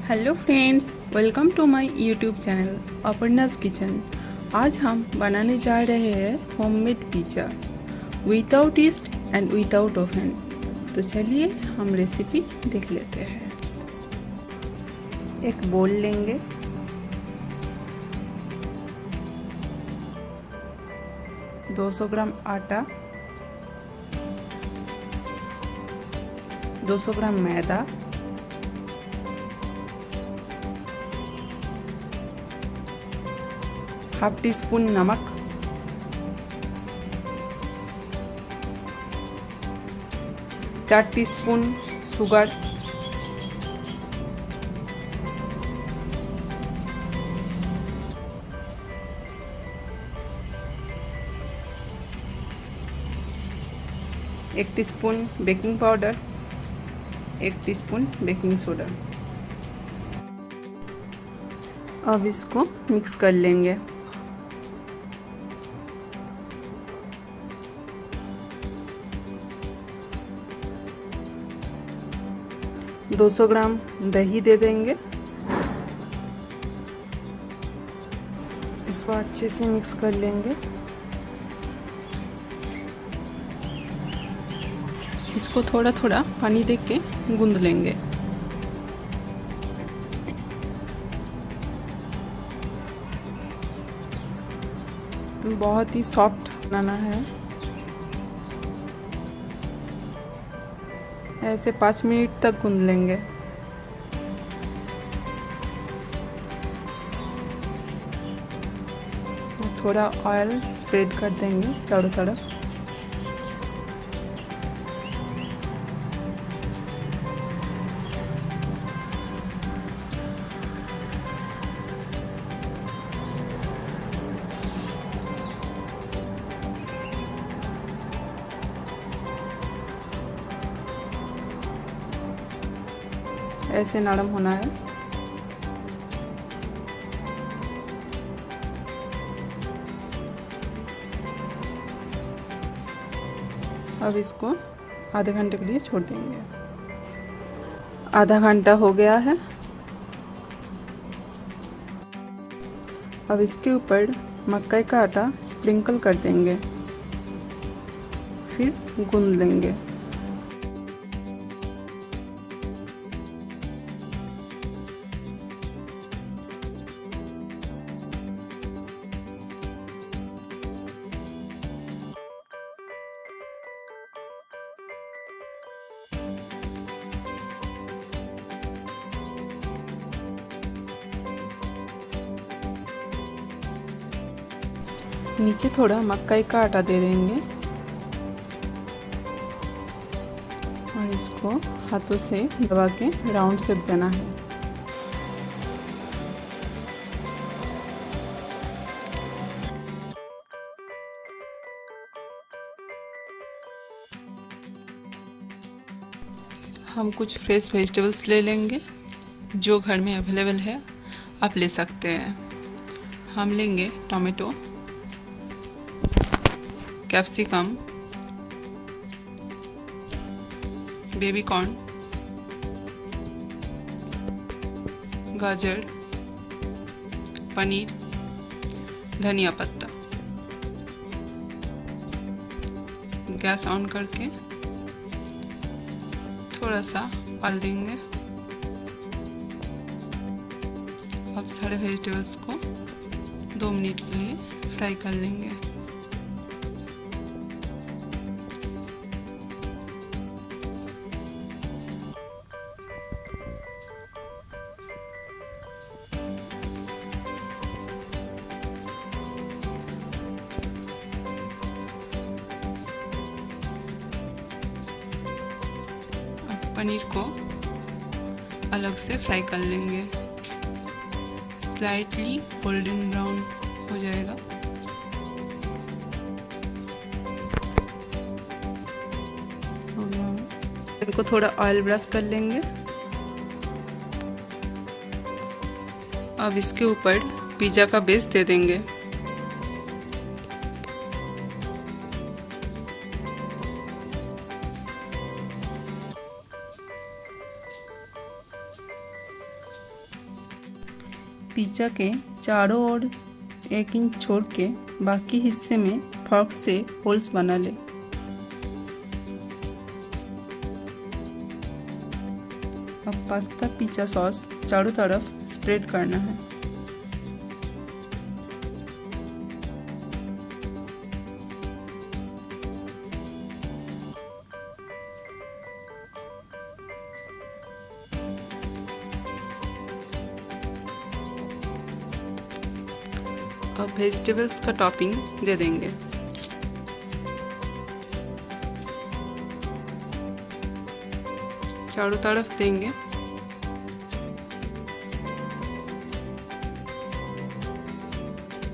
Hello friends, welcome to my YouTube channel Aparna's kitchen. आज हम बनाने जा रहे हैं homemade pizza without yeast and without oven. तो चलिए हम रेसिपी देख लेते हैं। एक बोल लेंगे, दो 200 ग्राम आटा, 200 ग्राम मैदा, हाफ टी स्पून नमक, चार टीस्पून शुगर, एक टीस्पून बेकिंग पाउडर, एक टीस्पून बेकिंग सोडा। अब इसको मिक्स कर लेंगे। दो 200 ग्राम दही दे देंगे। इसको अच्छे से मिक्स कर लेंगे। इसको थोड़ा थोड़ा पानी दे के गूंद लेंगे। बहुत ही सॉफ्ट बनाना है। ऐसे 5 मिनट तक गूंद लेंगे। थोड़ा ऑयल स्प्रेड कर देंगे चारों तरफ। ऐसे नरम होना है। अब इसको आधे घंटे के लिए छोड़ देंगे। आधा घंटा हो गया है। अब इसके ऊपर मक्का का आटा स्प्रिंकल कर देंगे, फिर गूंद लेंगे। नीचे थोड़ा मक्का का आटा दे देंगे और इसको हाथों से दबा के राउंड शेप देना है। हम कुछ फ्रेश वेजिटेबल्स ले लेंगे, जो घर में अवेलेबल है आप ले सकते हैं। हम लेंगे टोमेटो, कैप्सिकम, बेबी कॉर्न, गाजर, पनीर, धनिया पत्ता। गैस ऑन करके थोड़ा सा उबाल देंगे। अब सारे वेजिटेबल्स को 2 मिनट के लिए फ्राई कर लेंगे। पनीर को अलग से फ्राई कर लेंगे। स्लाइटली गोल्डन ब्राउन हो जाएगा। इनको थोड़ा ऑयल ब्रश कर लेंगे। अब इसके ऊपर पिज़्ज़ा का बेस दे देंगे। पिज़्ज़ा के चारों ओर 1 इंच छोड़ के बाकी हिस्से में फोर्क से होल्स बना ले। अब पास्ता पिज़्ज़ा सॉस चारों तरफ स्प्रेड करना है। अब वेजिटेबल्स का टॉपिंग दे देंगे। चारों तरफ देंगे।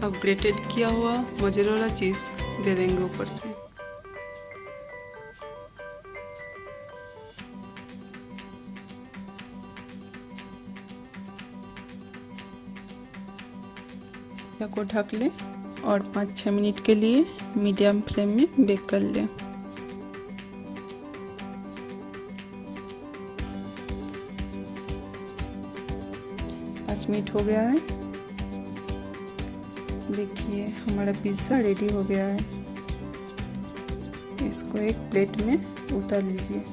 अब ग्रेटेड किया हुआ मोज़रेला चीज़ दे देंगे ऊपर से। पिज़्ज़ा को ढक लें और 5-6 मिनट के लिए मीडियम फ्लेम में बेक कर लें। पाँच मिनट हो गया है। देखिए हमारा पिज़्ज़ा रेडी हो गया है। इसको एक प्लेट में उतार लीजिए।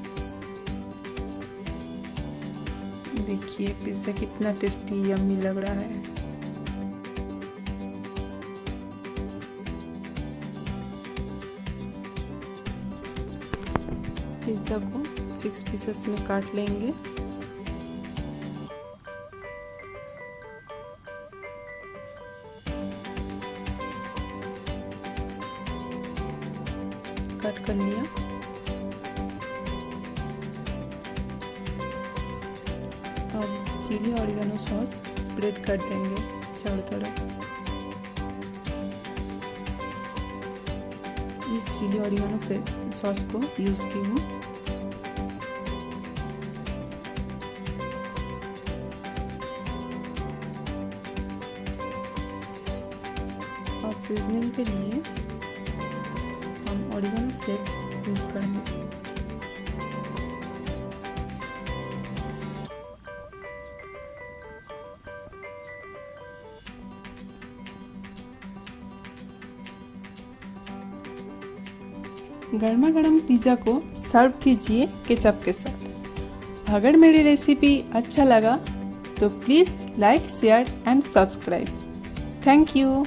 देखिए पिज़्ज़ा कितना टेस्टी यम्मी लग रहा है। पिज़्ज़ा को 6 पीसेस में काट लेंगे। कट कर लिया। अब चिली ऑरिगेनो सॉस स्प्रेड कर देंगे चारों तरफ। इस चिली ऑरिगेनो सॉस को यूज़ की हूँ। अब सीजनिंग के लिए हम ऑरिगेनो फ्लेक्स यूज़ करेंगे। गर्मा गर्म पिज़्ज़ा को सर्व कीजिए केचप के साथ। अगर मेरी रेसिपी अच्छा लगा तो please like, share and subscribe. Thank you.